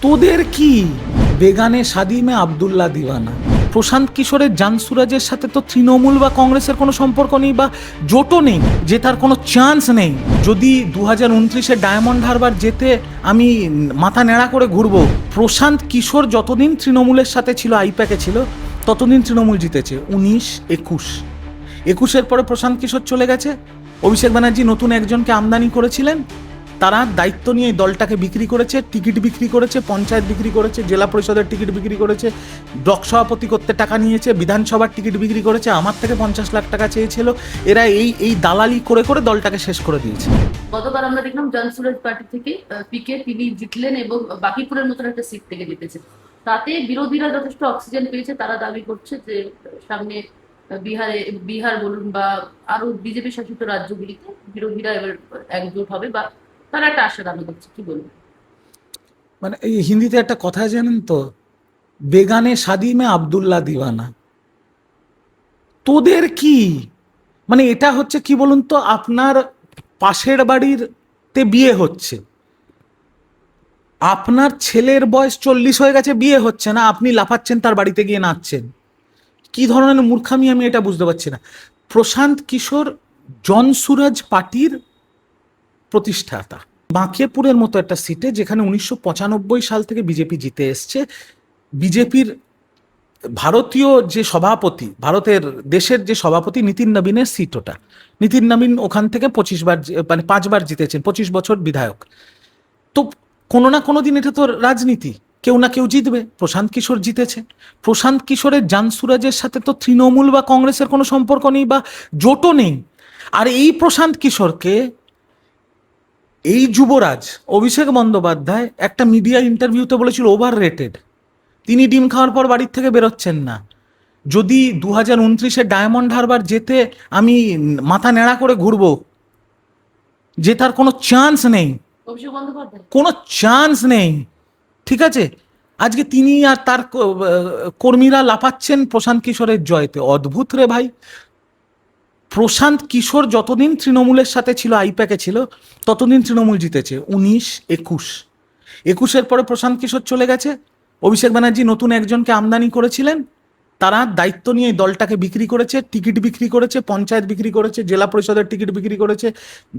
তোদের কি বেগানে শাদি মে আব্দুল্লাহ দিওয়ানা। প্রশান্ত কিশোরের জান সুরাজের সাথে তো তৃণমূল বা কংগ্রেসের কোনো সম্পর্ক নেই বা জোটও নেই, জেতার কোনো চান্স নেই। যদি 2029-এ ডায়মন্ড হারবার যেতে আমি মাথা নেড়া করে ঘুরবো। প্রশান্ত কিশোর যতদিন তৃণমূলের সাথে ছিল, আইপ্যাকে ছিল, ততদিন তৃণমূল জিতেছে। 21-21 পরে প্রশান্ত কিশোর চলে গেছে। অভিষেক ব্যানার্জি নতুন একজনকে আমদানি করেছিলেন, তারা দায়িত্ব নিয়ে দলটাকে বিক্রি করেছে, টিকিট বিক্রি করেছে, পঞ্চায়েত বিক্রি করেছে, জেলা পরিষদের টিকিট বিক্রি করেছে, ব্লক সভাপতি করতে টাকা নিয়েছে, বিধানসভার টিকিট বিক্রি করেছে, আমার থেকে 50 লাখ টাকা চেয়েছিল। এরা এই দালালি করে করে দলটাকে শেষ করে দিয়েছে। গতবার আমরা দেখলাম জনসুরাজ পার্টি থেকে পিকে তিনি জিতলেন এবং বাকিপুরের মতন একটা সিট থেকে জিতেছেন। তাতে বিরোধীরা যথেষ্ট অক্সিজেন পেয়েছে। তারা দাবি করছে যে সামনে বিহার বলুন বা আরো বিজেপি শাসিত রাজ্যগুলিতে বিরোধীরা এবার একজোট হবে বা তারা একটা আশা দাবি করছে। কি বলবো? মানে এই হিন্দিতে একটা কথা জানেন তো, বেগানে শাদি মে আব্দুল্লাহ দিওয়ানা। তোদের কি, মানে এটা হচ্ছে কি বলুন তো, আপনার পাশের বাড়ির তে বিয়ে হচ্ছে, আপনার ছেলের বয়স 40 হয়ে গেছে, বিয়ে হচ্ছে না, আপনি লাফাচ্ছেন তার বাড়িতে গিয়ে নাচছেন। কি ধরনের মূর্খামি আমি এটা বুঝতে পারছি না। প্রশান্ত কিশোর জনসুরাজ পার্টির প্রতিষ্ঠাতা। বাঁকেপুরের মতো একটা সিটে, যেখানে 1995 সাল থেকে বিজেপি জিতে এসছে। বিজেপির ভারতীয় যে সভাপতি, ভারতের দেশের যে সভাপতি নীতিন নবীনের সিট ওটা। নীতিন নবীন ওখান থেকে 25 বার মানে 5 বার জিতেছেন, 25 বছর বিধায়ক। তো কোনো না কোনো দিন এটা তো রাজনীতি, কেউ না কেউ জিতবে। প্রশান্ত কিশোর জিতেছে। প্রশান্ত কিশোরের জান সুরাজের সাথে তো তৃণমূল বা কংগ্রেসের কোনো সম্পর্ক নেই বা জোটও নেই। আর এই প্রশান্ত কিশোরকে এই যুবরাজ অভিষেক বন্দ্যোপাধ্যায় একটা মিডিয়া ইন্টারভিউতে বলেছিল ওভার রেটেড। তিনি ডিম খাওয়ার পর বাড়ির থেকে বেরোচ্ছেন না। যদি 2029-এ ডায়মন্ড হারবার যেতে আমি মাথা নেড়া করে ঘুরবো, জেতার কোনো চান্স নেই, অভিষেক বন্দ্যোপাধ্যায় কোনো চান্স নেই। ঠিক আছে, আজকে তিনি আর তার কর্মীরা লাফাচ্ছেন প্রশান্ত কিশোরের জয়তে। অদ্ভুত রে ভাই। প্রশান্ত কিশোর যতদিন তৃণমূলের সাথে ছিল, আইপ্যাকে ছিল, ততদিন তৃণমূল জিতেছে। 19-21 পরে প্রশান্ত কিশোর চলে গেছে। অভিষেক ব্যানার্জি নতুন একজনকে আমদানি করেছিলেন, তারা দায়িত্ব নিয়ে দলটাকে বিক্রি করেছে, টিকিট বিক্রি করেছে, পঞ্চায়েত বিক্রি করেছে, জেলা পরিষদের টিকিট বিক্রি করেছে,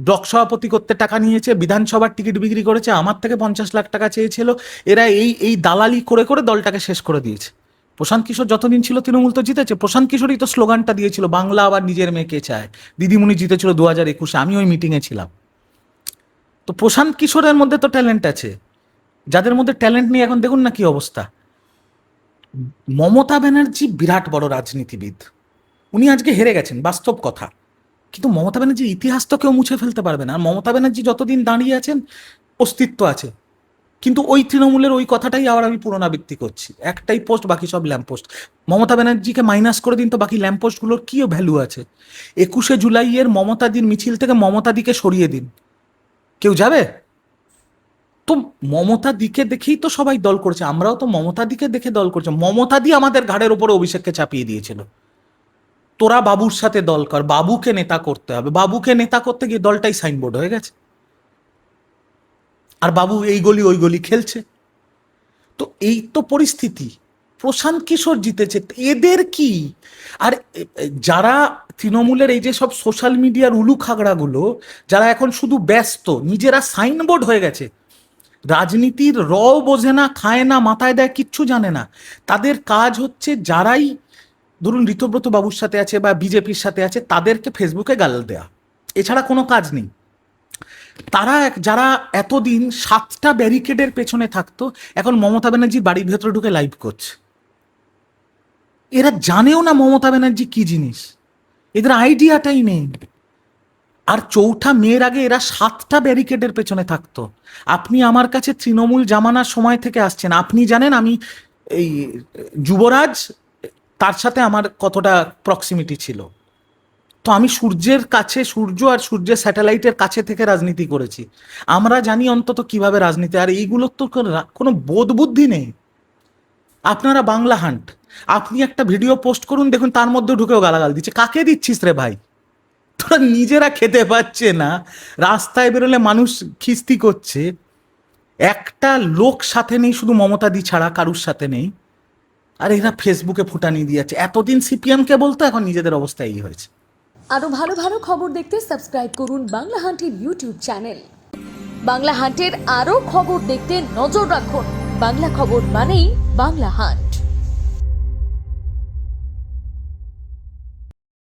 ব্লক সভাপতি করতে টাকা নিয়েছে, বিধানসভার টিকিট বিক্রি করেছে, আমার থেকে 50 লাখ টাকা চেয়েছিল। এরা এই দালালি করে করে দলটাকে শেষ করে দিয়েছে। প্রশান্ত কিশোর যতদিন ছিল তৃণমূল তো জিতেছে। প্রশান্ত কিশোরই তো স্লোগানটা দিয়েছিল, বাংলা আবার নিজের মেয়েকে চায়। দিদিমণি জিতেছিল 2021-এ, আমি ওই মিটিংয়ে ছিলাম। তো প্রশান্ত কিশোরের মধ্যে তো ট্যালেন্ট আছে। যাদের মধ্যে ট্যালেন্ট নেই এখন দেখুন না কি অবস্থা। মমতা ব্যানার্জি বিরাট বড় রাজনীতিবিদ, উনি আজকে হেরে গেছেন, বাস্তব কথা। কিন্তু মমতা ব্যানার্জির ইতিহাস তো কেউ মুছে ফেলতে পারবে না। আর মমতা ব্যানার্জি যতদিন দাঁড়িয়ে আছেন অস্তিত্ব আছে। কিন্তু ওই তৃণমূলের ওই কথাটাই আবার আমি পুনরাবৃত্তি করছি, একটাই পোস্ট, বাকি সব ল্যাম্পপোস্ট। মমতা ব্যানার্জিকে মাইনাস করে দিন তো বাকি ল্যাম্পপোস্টগুলোর কী ভ্যালু আছে? 21শে জুলাইয়ের মমতাদির মিছিল থেকে মমতাদিকে সরিয়ে দিন, কেউ যাবে? তো মমতা দিকে দেখেই তো সবাই দল করছে, আমরাও তো মমতা দিকে দেখে দল করছি। মমতা দি আমাদের ঘাড়ের উপরে অভিষেককে চাপিয়ে দিয়েছিল, তোরা বাবুর সাথে দল কর, বাবুকে নেতা করতে হবে। বাবুকে নেতা করতে গিয়ে দলটাই সাইনবোর্ড হয়ে গেছে, আর বাবু এই গলি ওই গলি খেলছে। তো এই তো পরিস্থিতি। প্রশান্ত কিশোর জিতেছে, এদের কি? আর যারা তৃণমূলের এই যে সব সোশ্যাল মিডিয়ার উলু খাগড়াগুলো, যারা এখন শুধু ব্যস্ত, নিজেরা সাইনবোর্ড হয়ে গেছে, রাজনীতির বোঝে না, খায় না, মাথায় দেয়, কিচ্ছু জানে না। তাদের কাজ হচ্ছে, যারাই ধরুন ঋতব্রত বাবুর সাথে আছে বা বিজেপির সাথে আছে, তাদেরকে ফেসবুকে গাল দেয়া, এছাড়া কোনো কাজ নেই। তারা যারা এতদিন 7টা ব্যারিকেডের পেছনে থাকতো, এখন মমতা ব্যানার্জির বাড়ির ভেতরে ঢুকে লাইভ করছে। এরা জানেও না মমতা ব্যানার্জি কি জিনিস, এদের আইডিয়াটাই নেই। আর চৌঠা মেয়ের আগে এরা 7টা ব্যারিকেডের পেছনে থাকতো। আপনি আমার কাছে তৃণমূল জামানার সময় থেকে আসছেন, আপনি জানেন আমি এই যুবরাজ, তার সাথে আমার কতটা প্রক্সিমিটি ছিল। তো আমি সূর্যের কাছে, সূর্য আর সূর্যের স্যাটেলাইটের কাছে থেকে রাজনীতি করেছি। আমরা জানি অন্তত কিভাবে রাজনীতি। আর এইগুলোর তো কোনো বোধ বুদ্ধি নেই। আপনারা বাংলা হান্ট, আপনি একটা ভিডিও পোস্ট করুন, দেখুন তার মধ্যে ঢুকেও গালাগাল দিচ্ছে। কাকে দিচ্ছিস রে ভাই? তোরা নিজেরা খেতে পাচ্ছে না, রাস্তায় বেরোলে মানুষ খিস্তি করছে, একটা লোক সাথে নেই, শুধু মমতা দি ছাড়া কারুর সাথে নেই, আর এরা ফেসবুকে ফুটানি দিয়েছে। এতদিন সিপিএম কে বলতো, এখন নিজেদের অবস্থা এই হয়েছে। আরো ভালো ভালো খবর দেখতে সাবস্ক্রাইব করুন বাংলা হান্টের ইউটিউব চ্যানেল। বাংলা হান্টের আরো খবর দেখতে নজর রাখুন। বাংলা খবর মানেই বাংলা হান্ট।